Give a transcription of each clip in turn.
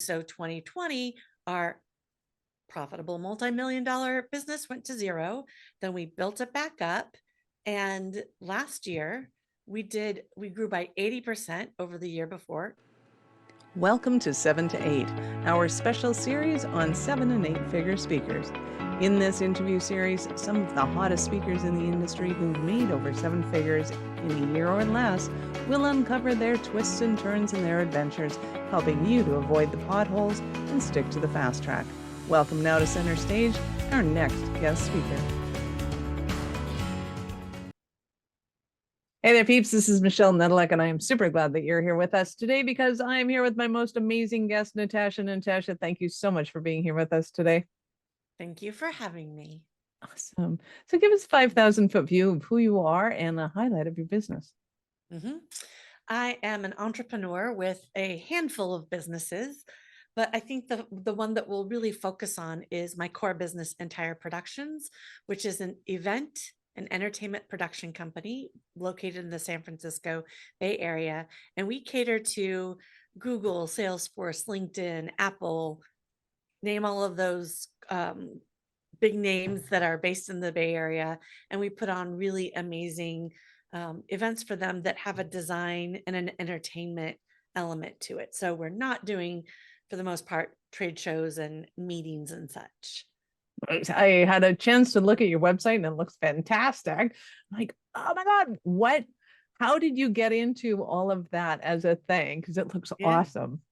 So 2020, our profitable multi-million-dollar business went to zero. Then we built it back up. And last year we grew by 80% over the year before. Welcome to 7 to 8, our special series on 7 and 8 figure speakers. In this interview series, some of the hottest speakers in the industry who've made over 7 figures in a year or less will uncover their twists and turns in their adventures, helping you to avoid the potholes and stick to the fast track. Welcome now to center stage, our next guest speaker. Hey there, peeps. This is Michelle Nedelec, and I am super glad that you're here with us today because I'm here with my most amazing guest, Natasha. Natasha, thank you so much for being here with us today. Thank you for having me. Awesome. So give us a 5,000-foot view of who you are and a highlight of your business. I am an entrepreneur with a handful of businesses, but I think the one that we'll really focus on is my core business, Entire Productions, which is an entertainment production company located in the San Francisco Bay Area. And we cater to Google, Salesforce, LinkedIn, Apple, name all of those big names that are based in the Bay Area. And we put on really amazing events for them that have a design and an entertainment element to it. So we're not doing, for the most part, trade shows and meetings and such. I had a chance to look at your website and it looks fantastic. I'm like, oh my God, how did you get into all of that as a thing? Because it looks awesome.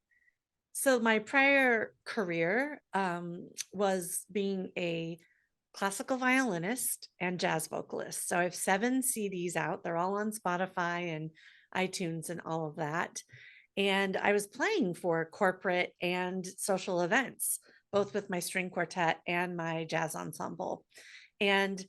So my prior career was being a classical violinist and jazz vocalist. So I have 7 CDs out. They're all on Spotify and iTunes and all of that. And I was playing for corporate and social events, both with my string quartet and my jazz ensemble. And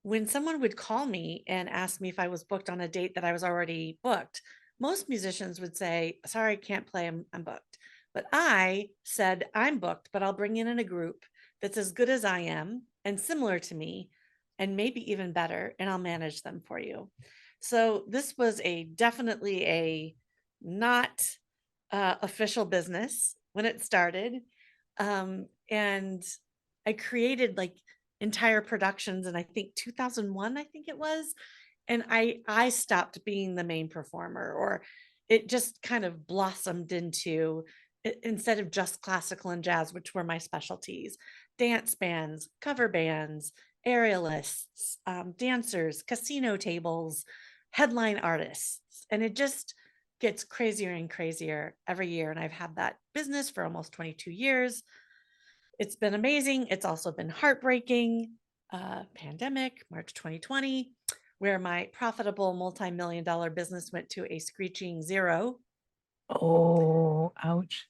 when someone would call me and ask me if I was booked on a date that I was already booked, most musicians would say, sorry, I can't play, I'm booked. But I said, I'm booked, but I'll bring in a group that's as good as I am and similar to me, and maybe even better, and I'll manage them for you. So this was definitely a not official business when it started. And I created like Entire Productions, and I think 2001, I think it was. And I stopped being the main performer, or it just kind of blossomed into, instead of just classical and jazz, which were my specialties, dance bands, cover bands, aerialists, dancers, casino tables, headline artists. And it just gets crazier and crazier every year. And I've had that business for almost 22 years. It's been amazing. It's also been heartbreaking. Pandemic, March 2020, where my profitable multi-million-dollar business went to a screeching zero. Oh, ouch.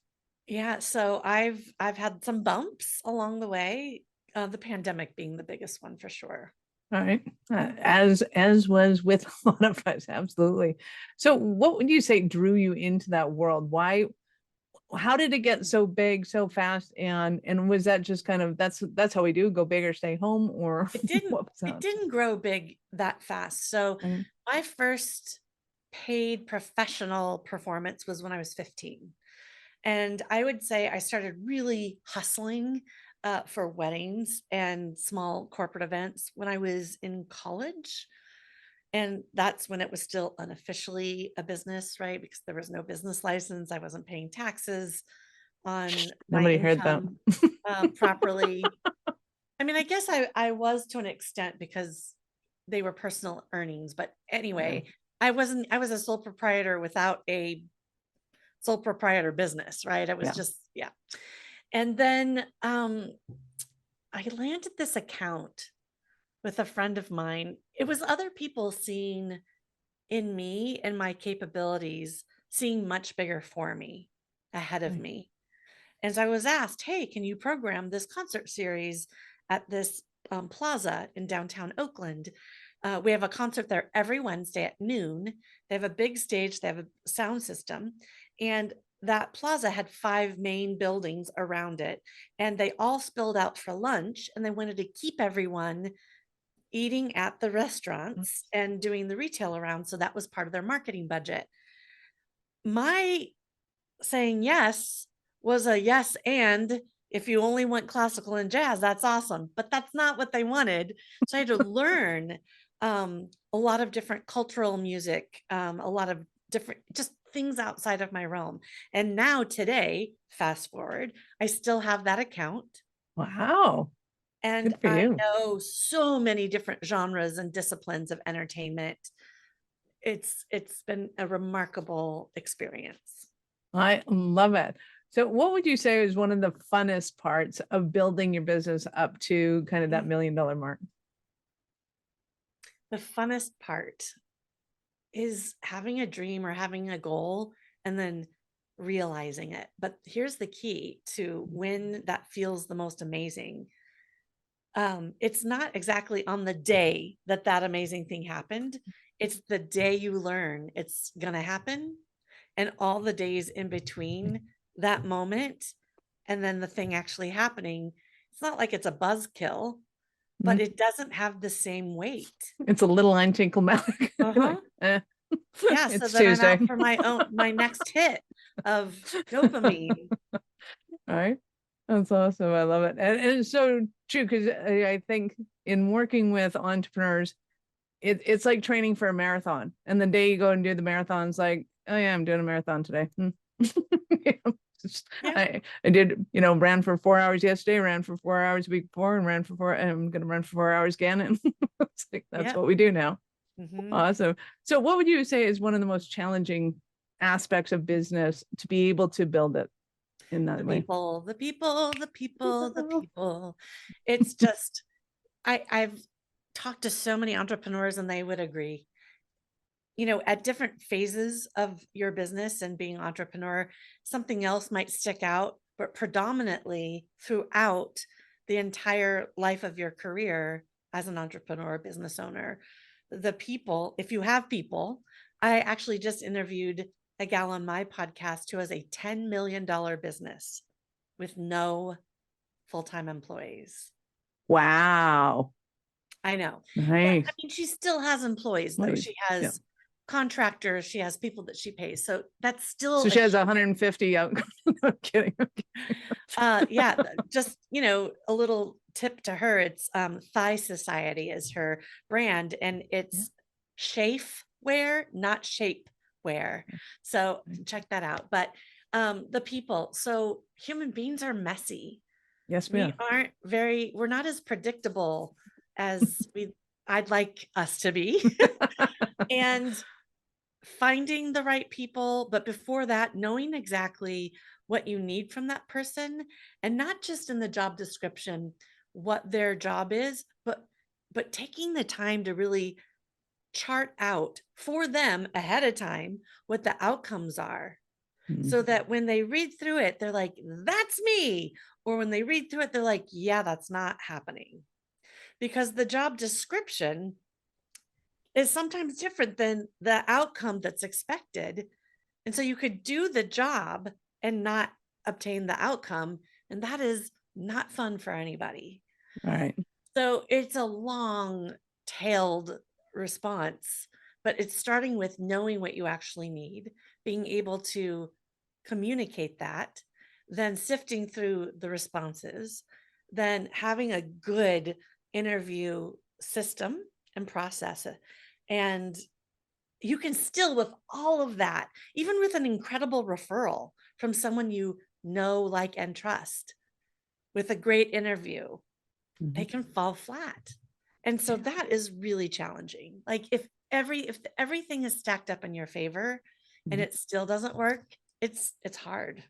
Yeah, so I've had some bumps along the way, the pandemic being the biggest one for sure. All right. As was with a lot of us, absolutely. So what would you say drew you into that world? How did it get so big so fast? And was that just kind of that's how we do, go big or stay home, or It didn't grow big that fast. So my first paid professional performance was when I was 15. And I would say I started really hustling for weddings and small corporate events when I was in college. And that's when it was still unofficially a business, right? Because there was no business license. I wasn't paying taxes on my Nobody heard that. income properly. I mean, I guess I was to an extent because they were personal earnings. But anyway, I was a sole proprietor without a sole proprietor business, right? I was just. And then I landed this account with a friend of mine. It was other people seeing in me and my capabilities, seeing much bigger for me ahead of me. And so I was asked, hey, can you program this concert series at this plaza in downtown Oakland? We have a concert there every Wednesday at noon. They have a big stage, they have a sound system, and that plaza had 5 main buildings around it, and they all spilled out for lunch, and they wanted to keep everyone eating at the restaurants and doing the retail around. So that was part of their marketing budget. My saying yes was a yes, and if you only want classical and jazz, that's awesome. But that's not what they wanted. So I had to learn a lot of different cultural music, a lot of different just things outside of my realm. And now today, fast forward, I still have that account Wow. and Good for I you. know so many different genres and disciplines of entertainment. It's been a remarkable experience. I love it. So what would you say is one of the funnest parts of building your business up to kind of that Mm. $1 million mark? The funnest part is having a dream or having a goal and then realizing it. But here's the key to when that feels the most amazing. It's not exactly on the day that that amazing thing happened. It's the day you learn it's going to happen and all the days in between that moment and then the thing actually happening. It's not like it's a buzzkill, but Mhm. it doesn't have the same weight. It's a little line tinkle Malik. Uh-huh. Like, eh, Yeah, so it's then I'm Tuesday. out for my next hit of dopamine. All right. That's awesome. I love it. And it's so true because I think in working with entrepreneurs, it's like training for a marathon. And the day you go and do the marathon, it's like, oh yeah, I'm doing a marathon today. Yeah, I did, ran for 4 hours yesterday, ran for 4 hours the week before, and ran for four, and I'm going to run for 4 hours again. And it's like, that's yep. what we do now. Mhm. Awesome. So what would you say is one of the most challenging aspects of business to be able to build it in The that way? people, the people, the people, the People. people. It's just I've talked to so many entrepreneurs and they would agree. At different phases of your business and being entrepreneur, something else might stick out, but predominantly throughout the entire life of your career as an entrepreneur, business owner, the people, if you have people, I actually just interviewed a gal on my podcast who has a $10 million business with no full-time employees. Wow. I know. But I Nice. mean, she still has employees though. Please. She Yeah. has contractors, she has people that she pays. So that's So still a she has 150 out. No kidding. yeah, just, a little tip to her. It's Thigh Society is her brand and Yeah. it's chafe wear, not shape wear. So check that out. But the people, so human beings are messy. Yes, We ma'am. we're not as predictable as I'd like us to be. And finding the right people, but before that, knowing exactly what you need from that person and not just in the job description what their job is, but taking the time to really chart out for them ahead of time what the outcomes are Mhm. so that when they read through it they're like that's me, or when they read through it they're like yeah, that's not happening, because the job description is sometimes different than the outcome that's expected. And so you could do the job and not obtain the outcome. And that is not fun for anybody. All right. So it's a long tailed response, but it's starting with knowing what you actually need, being able to communicate that, then sifting through the responses, then having a good interview system and process. And you can still, with all of that, even with an incredible referral from someone you know, like, and trust, with a great interview, they Mhm. can fall flat. And so that is really challenging. Like if everything is stacked up in your favor and Mhm. it still doesn't work, it's hard.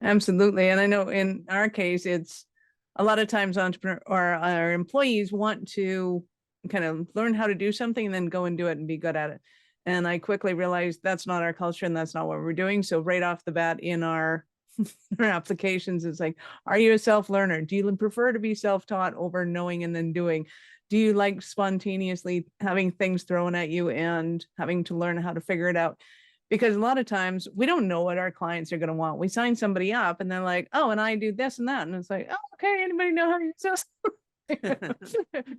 Absolutely. And I know in our case, it's a lot of times entrepreneur or our employees want to kind of learn how to do something and then go and do it and be good at it. And I quickly realized that's not our culture and that's not what we're doing. So right off the bat in our, our applications, it's like, are you a self-learner? Do you prefer to be self-taught over knowing and then doing? Do you like spontaneously having things thrown at you and having to learn how to figure it out? Because a lot of times we don't know what our clients are going to want. We sign somebody up and they're like, oh, and I do this and that. And it's like, oh, okay, anybody know how to use this?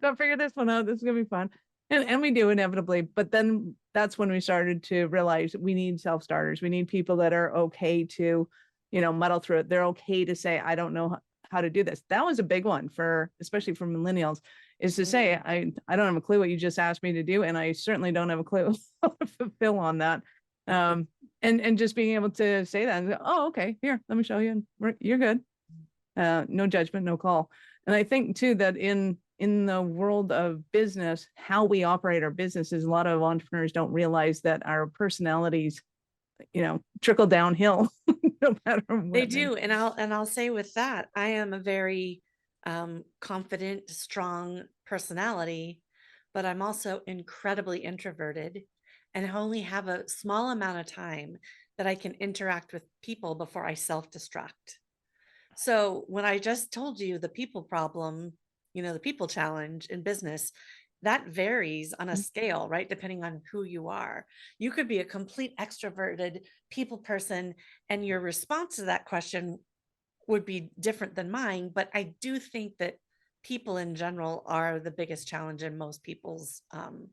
Go figure this one out. This is going to be fun. And we do inevitably. But then that's when we started to realize we need self starters. We need people that are okay to, muddle through it. They're okay to say, I don't know how to do this. That was a big one for, especially for millennials, is to say, Mm. I don't have a clue what you just asked me to do. And I certainly don't have a clue how to fulfill on that. Um, and just being able to say that and go, oh, okay, here, let me show you. And you're good. No judgment, no call. And I think too that in the world of business, how we operate our businesses, a lot of entrepreneurs don't realize that our personalities, trickle downhill no matter They what. do, and I'll say with that, I am a very confident, strong personality, but I'm also incredibly introverted and I only have a small amount of time that I can interact with people before I self-destruct. So when I just told you the people problem, the people challenge in business, that varies on a scale, right? Depending on who you are. You could be a complete extroverted people person, and your response to that question would be different than mine. But I do think that people in general are the biggest challenge in most people's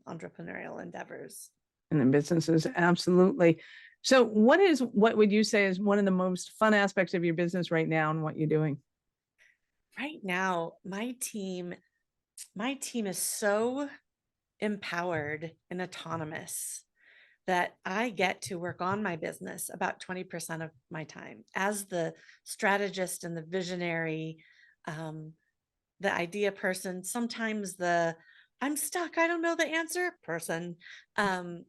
entrepreneurial endeavors. And in businesses, absolutely. So what would you say is one of the most fun aspects of your business right now and what you're doing? Right now, my team is so empowered and autonomous that I get to work on my business about 20% of my time as the strategist and the visionary, um, the idea person, sometimes the I'm stuck, I don't know the answer person. Um,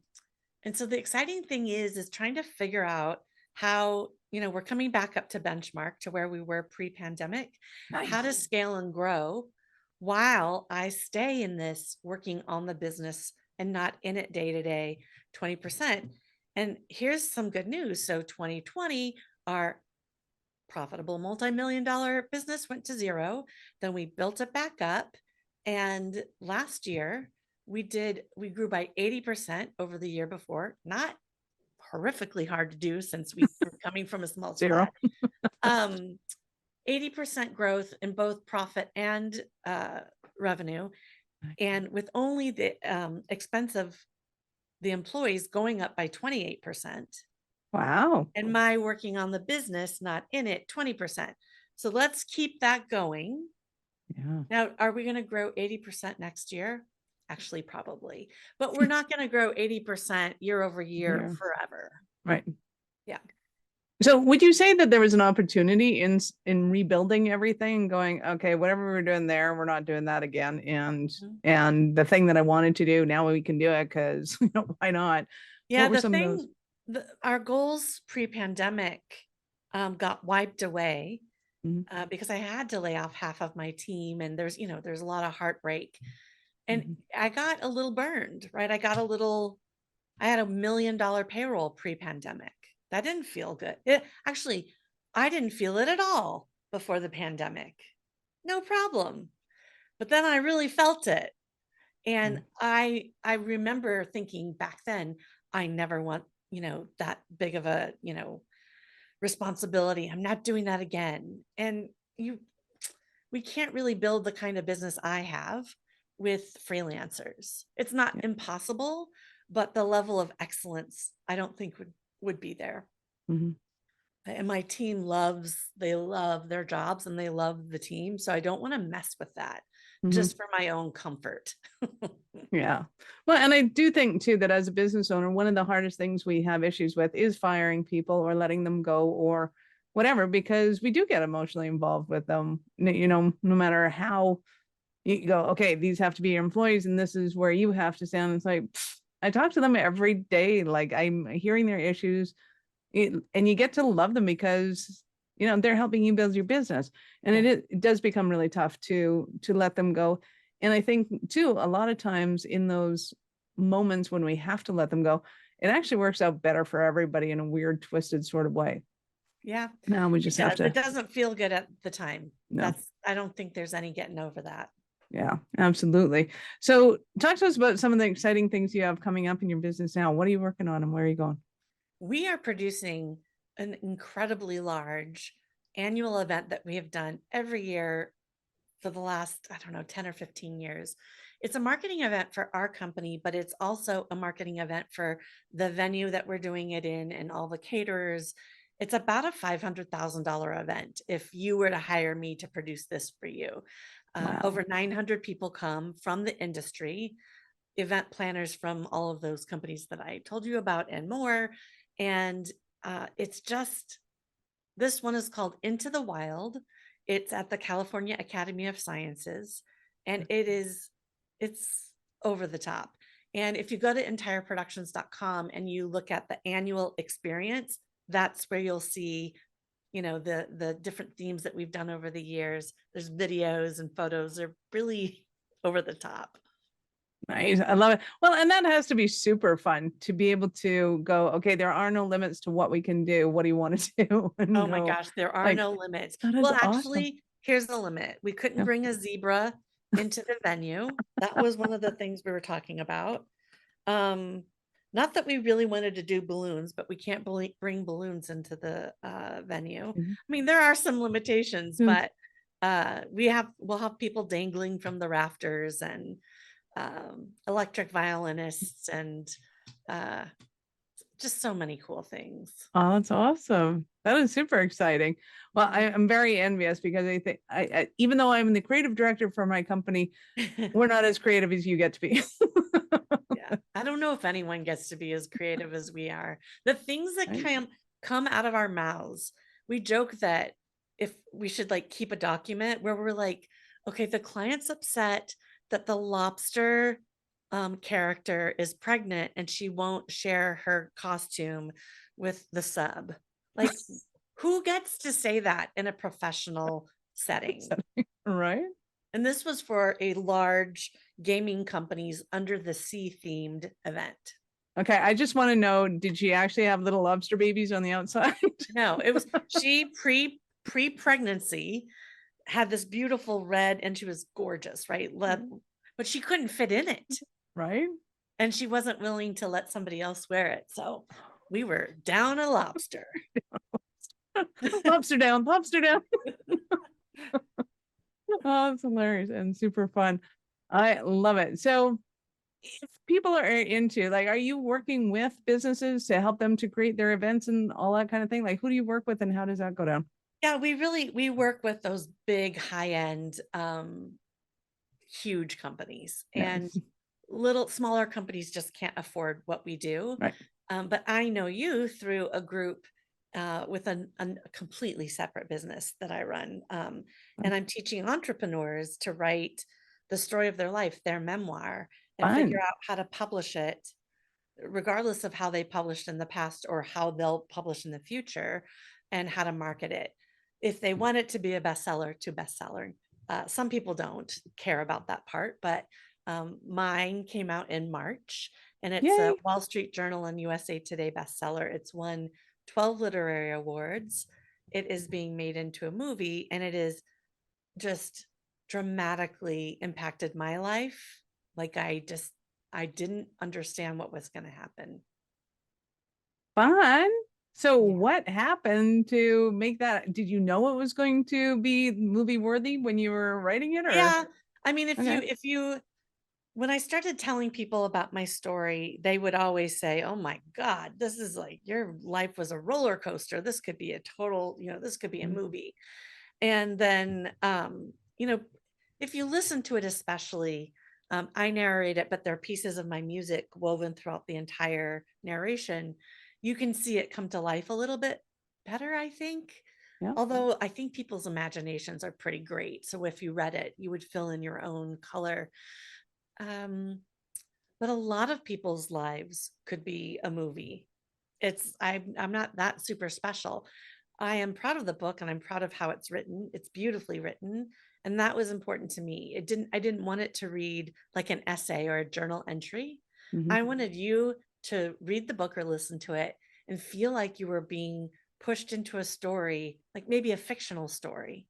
and so the exciting thing is trying to figure out how, we're coming back up to benchmark to where we were pre-pandemic, how to Nice. scale and grow while I stay in this working on the business and not in it day to day, 20%. And here's some good news. So 2020, our profitable multi-million dollar business went to zero. Then we built it back up. And last year we grew by 80% over the year before. Not horrifically hard to do since we were coming from a small Zero. spot. Um, 80% growth in both profit and revenue. And with only the expense of the employees going up by 28%, Wow. and my working on the business, not in it, 20%. So let's keep that going. Yeah. Now, are we going to grow 80% next year? Actually, probably, but we're not going to grow 80% year over year Yeah. forever. Right. Yeah. So would you say that there was an opportunity in rebuilding everything, going, okay, whatever we're doing there, we're not doing that again. And Mhm. and the thing that I wanted to do, now we can do it because why not? Yeah. What were some of those? Our goals pre-pandemic got wiped away Mhm, because I had to lay off half of my team, and there's a lot of heartbreak, and mhm. I got a little burned, right? I had $1 million payroll pre-pandemic. That didn't feel good. Actually, I didn't feel it at all before the pandemic. No problem. But then I really felt it. Yeah. And I remember thinking back then, I never want, that big of a, responsibility. I'm not doing that again. And you we can't really build the kind of business I have with freelancers. It's not Yeah. impossible, but the level of excellence I don't think would be there. Mhm, And my team they love their jobs and they love the team. So I don't want to mess with that mhm. just for my own comfort. Yeah. Well, and I do think too that as a business owner, one of the hardest things we have issues with is firing people or letting them go or whatever, because we do get emotionally involved with them. No matter how you go, okay, these have to be your employees and this is where you have to stand. It's like, I talk to them every day. Like I'm hearing their issues and you get to love them because, they're helping you build your business. And Yeah. it does become really tough to let them go. And I think too, a lot of times in those moments when we have to let them go, it actually works out better for everybody in a weird, twisted sort of way. Yeah. Now we It just have does. It to, doesn't feel good at the time. no. I don't think there's any getting over that. Yeah, absolutely. So talk to us about some of the exciting things you have coming up in your business now. What are you working on and where are you going? We are producing an incredibly large annual event that we have done every year for the last, I don't know, 10 or 15 years. It's a marketing event for our company, but it's also a marketing event for the venue that we're doing it in and all the caterers. It's about a $500,000 event if you were to hire me to produce this for you. Wow. Over 900 people come from the industry, event planners from all of those companies that I told you about and more. And it's just, this one is called Into the Wild. It's at the California Academy of Sciences, and it's over the top. And if you go to entireproductions.com and you look at the annual experience, that's where you'll see, the different themes that we've done over the years. There's videos and photos. They're really over the top. Nice. I love it. Well, and that has to be super fun to be able to go, okay, there are no limits to what we can do. What do you want to do? And Oh my go, gosh, there are like, no limits. that is Well, awesome. actually, here's the limit. We couldn't Yeah. bring a zebra into the venue. That was one of the things we were talking about. Um, Not that we really wanted to do balloons, but we can't bring balloons into the venue. Mhm. I mean, there are some limitations, Mm. but we'll have people dangling from the rafters and electric violinists and uh, just so many cool things. Oh, that's awesome. That is super exciting. Well, Mhm. I'm very envious because I think even though I'm the creative director for my company, we're not as creative as you get to be. Yeah, I don't know if anyone gets to be as creative as we are. The things that Right? come out of our mouths. We joke that if we should like keep a document where we're like, okay, the client's upset that the lobster character is pregnant and she won't share her costume with the sub. Like, who gets to say that in a professional setting? Right? And this was for a large gaming company's Under the Sea themed event. Okay, I just want to know, did she actually have little lobster babies on the outside? No, it was she pre-pregnancy had this beautiful red and she was gorgeous, right? But she couldn't fit in it Right? and she wasn't willing to let somebody else wear it. So we were down a lobster. Lobster down, lobster down. Oh, it's hilarious and super fun. I love it. So, if people are into, like, are you working with businesses to help them to create their events and all that kind of thing? Like, who do you work with and how does that go down? Yeah, we work with those big high-end huge companies, and Nice. little smaller companies just can't afford what we do. Right. But I know you through a group with a completely separate business that I run. And I'm teaching entrepreneurs to write the story of their life, their memoir, and figure Fun. out how to publish it, regardless of how they published in the past or how they'll publish in the future, and how to market it. If they want it to be a bestseller, to bestseller. Some people don't care about that part, but mine came out in March and it's a Yay. Wall Street Journal and USA Today bestseller. It's won 12 literary awards. It is being made into a movie and it is just dramatically impacted my life. Like I didn't understand what was going to happen. Fun. So, Yeah. what happened to make that? Did you know it was going to be movie worthy when you were writing it, or? Yeah. I mean, Okay. if you when I started telling people about my story, they would always say, "Oh my God, this is like your life was a roller coaster. This could be a total, this could be a Mhm. movie." And then, if you listen to it, especially, I narrate it, but there are pieces of my music woven throughout the entire narration. You can see it come to life a little bit better, I think. Yeah. Although I think people's imaginations are pretty great. So if you read it, you would fill in your own color. Um, but a lot of people's lives could be a movie. I'm not that super special. I am proud of the book and I'm proud of how it's written. It's beautifully written, and that was important to me. I didn't want it to read like an essay or a journal entry. Mhm. I wanted you to read the book or listen to it and feel like you were being pushed into a story, like maybe a fictional story,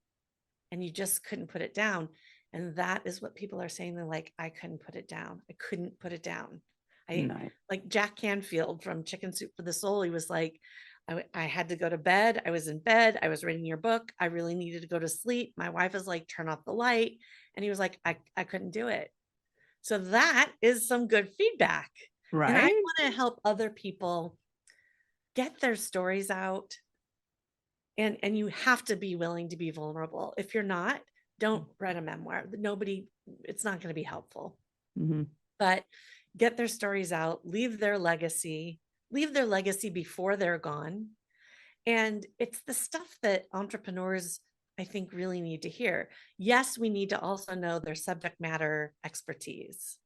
and you just couldn't put it down. And that is what people are saying. They're like, I couldn't put it down. I couldn't put it down. I Nice. like Jack Canfield from Chicken Soup for the Soul. He was like, I had to go to bed. I was in bed. I was reading your book. I really needed to go to sleep. My wife is like, turn off the light. And he was like, I couldn't do it. So that is some good feedback. And I Right. want to help other people get their stories out, And you have to be willing to be vulnerable. If you're not, don't write a memoir. Nobody, it's not going to be helpful. Mm-hmm. But get their stories out, leave their legacy before they're gone. And it's the stuff that entrepreneurs, I think, really need to hear. Yes, we need to also know their subject matter expertise.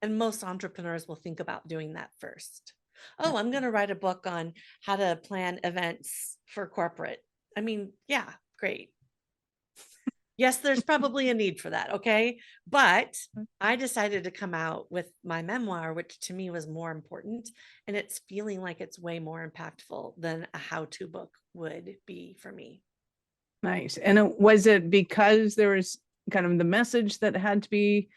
And most entrepreneurs will think about doing that first. Yeah. Oh, I'm going to write a book on how to plan events for corporate. I mean, yeah, great. Yes, there's probably a need for that. Okay. But I decided to come out with my memoir, which to me was more important. And it's feeling like it's way more impactful than a how to book would be for me. Nice. And was it because there was kind of the message that had to be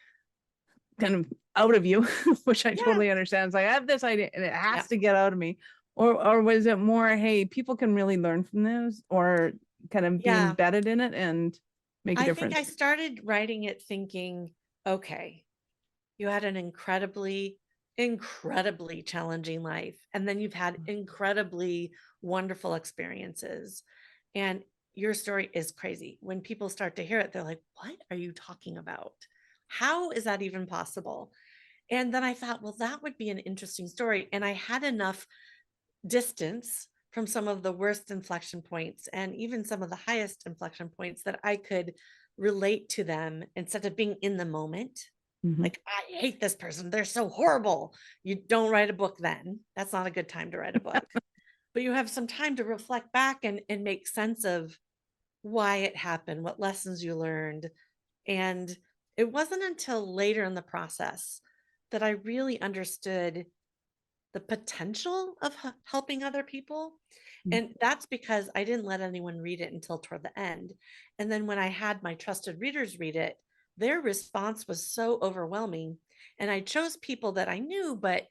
kind of out of you, which I Yeah. totally understand. It's like, I have this idea and it Yeah. has to get out of me. Or was it more, hey, people can really learn from this, or kind of be Yeah. embedded in it and make a I think I difference? started writing it thinking, okay, you had an incredibly challenging life. And then you've had incredibly wonderful experiences. And your story is crazy. When people start to hear it, they're like, what are you talking about? How is that even possible? And then I thought, well, that would be an interesting story. And I had enough distance from some of the worst inflection points and even some of the highest inflection points that I could relate to them instead of being in the moment. Mhm. Like, I hate this person. They're so horrible. You don't write a book then. That's not a good time to write a book. But you have some time to reflect back and make sense of why it happened, what lessons you learned. And it wasn't until later in the process that I really understood the potential of helping other people. Mm. And that's because I didn't let anyone read it until toward the end. And then when I had my trusted readers read it, their response was so overwhelming. And I chose people that I knew, but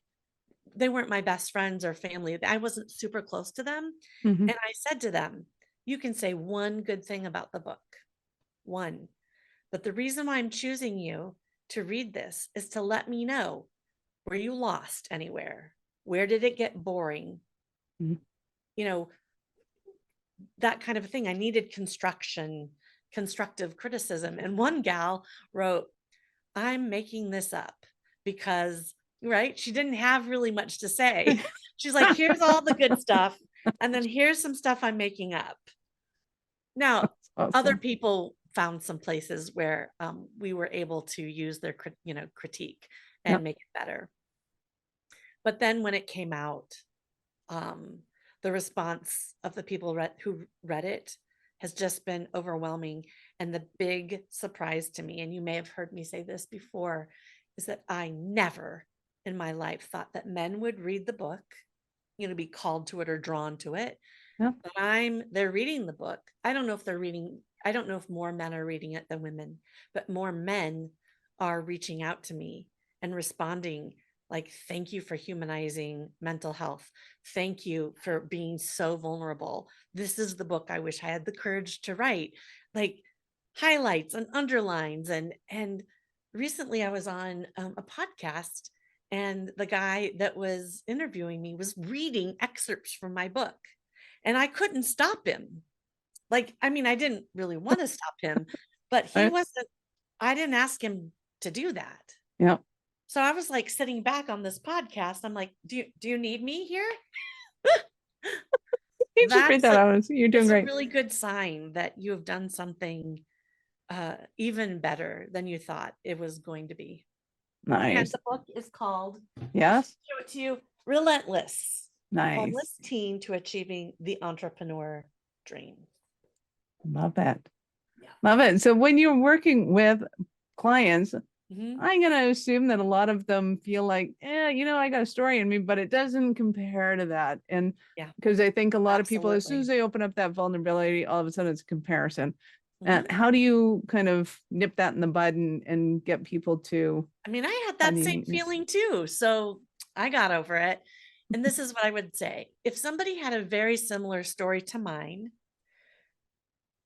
they weren't my best friends or family. I wasn't super close to them. Mhm. And I said to them, you can say one good thing about the book, one. But the reason why I'm choosing you to read this is to let me know, were you lost anywhere? Where did it get boring? Mhm. You know, that kind of a thing. I needed constructive criticism. And one gal wrote, I'm making this up because, right? She didn't have really much to say. She's like, here's all the good stuff. And then here's some stuff I'm making up. Now, That's other awesome. people found some places where we were able to use their, critique and Yep. make it better. But then when it came out, um, the response of the people who read it has just been overwhelming. And the big surprise to me, and you may have heard me say this before, is that I never in my life thought that men would read the book, be called to it or drawn to it. Yep. But they're reading the book. I don't know if more men are reading it than women, but more men are reaching out to me and responding like, thank you for humanizing mental health. Thank you for being so vulnerable. This is the book I wish I had the courage to write. Like, highlights and underlines. And recently I was on a podcast, and the guy that was interviewing me was reading excerpts from my book, and I couldn't stop him. Like, I mean, I didn't really want to stop him, but Right. I didn't ask him to do that. Yep. So I was like sitting back on this podcast. I'm like, do you need me here? You just read That's that a, out. You're doing it's a great. really good sign that you have done something even better than you thought it was going to be. And Nice. the book is called, Yes. show it to you, Relentless, Nice. Homeless Teen to Achieving the Entrepreneur Dream. Love that. Yeah. Love it. So when you're working with clients, Mhm. I'm going to assume that a lot of them feel like, I got a story in me, but it doesn't compare to that. And Yeah, because I think a lot of people, as soon as absolutely. they open up that vulnerability, all of a sudden it's a comparison. And Mhm. how do you kind of nip that in the bud and get people to, I mean, I had how that do you same need? feeling too. So I got over it. And this is what I would say. If somebody had a very similar story to mine,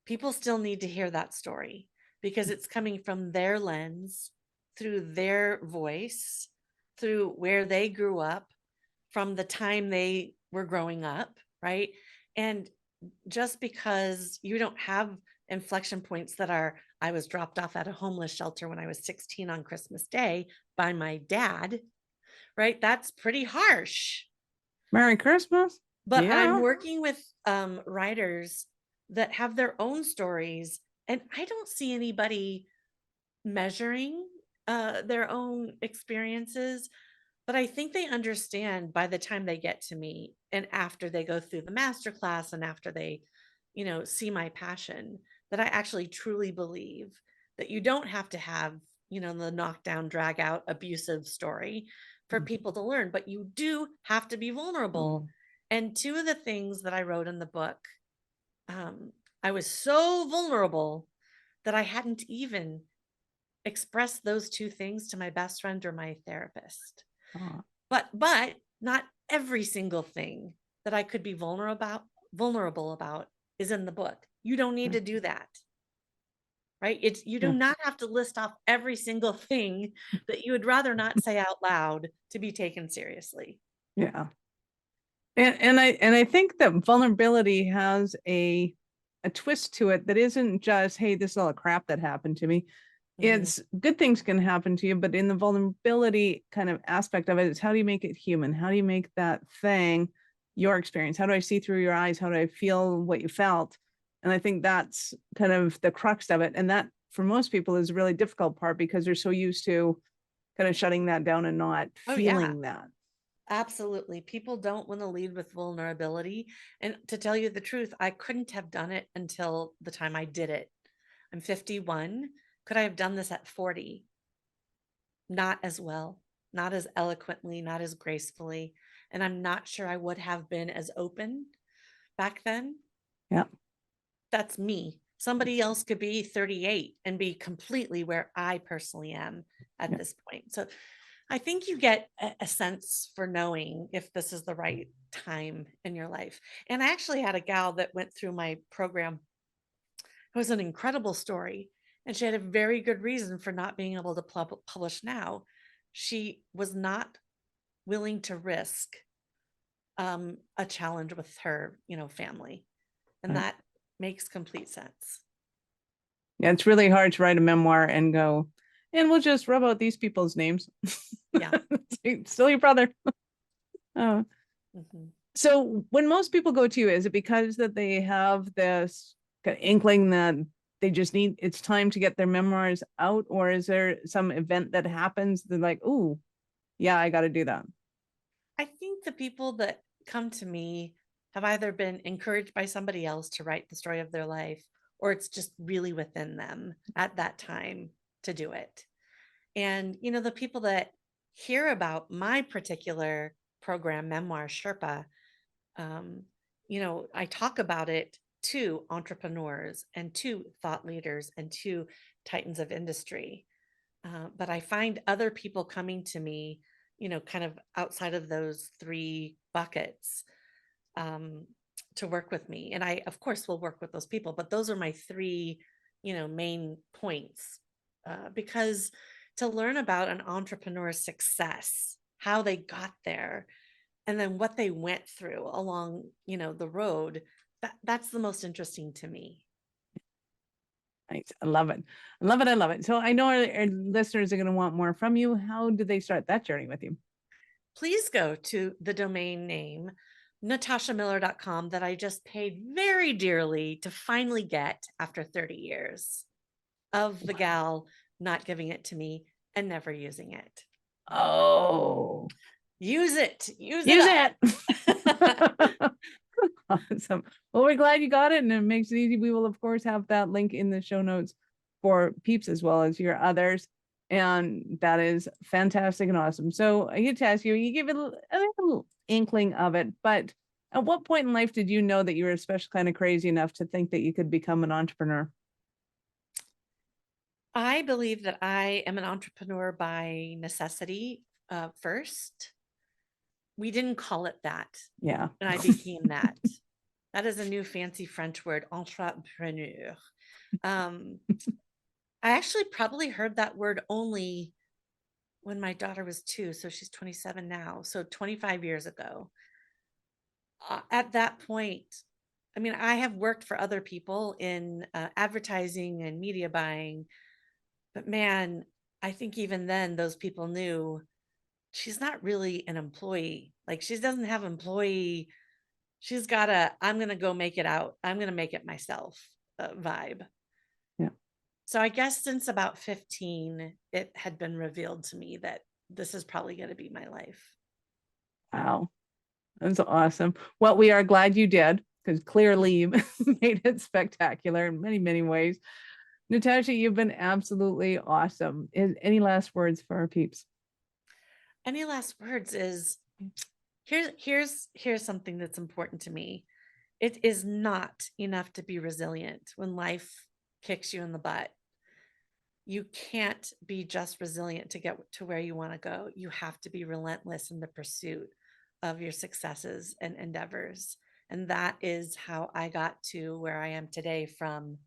people still need to hear that story because it's coming from their lens, through their voice, through where they grew up, from the time they were growing up, right? And just because you don't have inflection points that are, I was dropped off at a homeless shelter when I was 16 on Christmas Day by my dad, right? That's pretty harsh. Merry Christmas. But I'm Yeah. working with writers that have their own stories, and I don't see anybody measuring their own experiences. But I think they understand by the time they get to me and after they go through the master class and after they, see my passion, that I actually truly believe that you don't have to have, the knockdown, drag out, abusive story for Mhm. people to learn, but you do have to be vulnerable. Mm. And two of the things that I wrote in the book, um, I was so vulnerable that I hadn't even expressed those two things to my best friend or my therapist. Oh, But not every single thing that I could be vulnerable about is in the book. You don't need yeah. to do that, right? It's you do Yeah. not have to list off every single thing that you would rather not say out loud to be taken seriously. Yeah. And I think that vulnerability has a twist to it that isn't just, hey, this is all the crap that happened to me. Mhm. It's good things can happen to you, but in the vulnerability kind of aspect of it, it's how do you make it human? How do you make that thing your experience? How do I see through your eyes? How do I feel what you felt? And I think that's kind of the crux of it. And that for most people is a really difficult part because they're so used to kind of shutting that down and not Oh yeah, feeling that. absolutely. People don't want to lead with vulnerability. And to tell you the truth, I couldn't have done it until the time I did it. I'm 51. Could I have done this at 40? Not as well, not as eloquently, not as gracefully. And I'm not sure I would have been as open back then. Yeah. That's me. Somebody else could be 38 and be completely where I personally am at Yeah. this point. So I think you get a sense for knowing if this is the right time in your life. And I actually had a gal that went through my program. It was an incredible story. And she had a very good reason for not being able to publish now. She was not willing to risk a challenge with her, family. And Right. that makes complete sense. Yeah, it's really hard to write a memoir and go, and we'll just rub out these people's names. Yeah. Still your brother. Uh, Mhm. so when most people go to you, is it because that they have this kind of inkling that they just need it's time to get their memoirs out, or is there some event that happens they're like, "Ooh, yeah, I got to do that." I think the people that come to me have either been encouraged by somebody else to write the story of their life, or it's just really within them at that time to do it. And, the people that hear about my particular program, Memoir Sherpa, um, I talk about it to entrepreneurs and to thought leaders and to titans of industry. But I find other people coming to me, kind of outside of those three buckets, um, to work with me. And I, of course, will work with those people, but those are my three, main points. Because to learn about an entrepreneur's success, how they got there, and then what they went through along, the road, that's the most interesting to me. Nice. I love it. I love it. I love it. So I know our listeners are going to want more from you. How do they start that journey with you? Please go to the domain name natashamiller.com that I just paid very dearly to finally get after 30 years of the gal not giving it to me and never using it. Oh, Use it use up. it. Awesome. Well, we're glad you got it, and it makes it easy. We will, of course, have that link in the show notes for Peeps as well as your others. And that is fantastic and awesome. So I get to ask you, you give it a little inkling of it, but at what point in life did you know that you were especially kind of crazy enough to think that you could become an entrepreneur? I believe that I am an entrepreneur by necessity first. We didn't call it that, Yeah. and I became that. That is a new fancy French word, entrepreneur. Um, I actually probably heard that word only when my daughter was 2, so she's 27 now, so 25 years ago. At that point, I mean, I have worked for other people in advertising and media buying, but man, I think even then those people knew she's not really an employee. Like she doesn't have employee. She's got a, I'm going to go make it out. I'm going to make it myself vibe. Yeah. So I guess since about 15, it had been revealed to me that this is probably going to be my life. Wow. That's awesome. Well, we are glad you did, because clearly you made it spectacular in many, many ways. Natasha, you've been absolutely awesome. Any last words for our peeps? Any last words is here's something that's important to me. It is not enough to be resilient when life kicks you in the butt. You can't be just resilient to get to where you want to go. You have to be relentless in the pursuit of your successes and endeavors. And that is how I got to where I am today from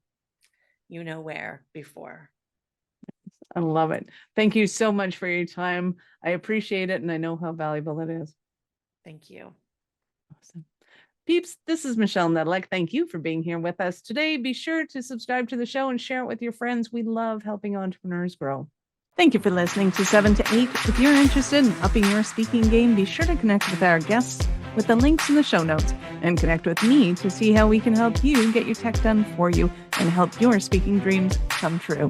you know where before. I love it. Thank you so much for your time. I appreciate it, and I know how valuable it is. Thank you. Awesome. Peeps, this is Michelle Nedlick. Thank you for being here with us today. Be sure to subscribe to the show and share it with your friends. We love helping entrepreneurs grow. Thank you for listening to 7 to 8. If you're interested in upping your speaking game, be sure to connect with our guests with the links in the show notes and connect with me to see how we can help you get your tech done for you and help your speaking dreams come true.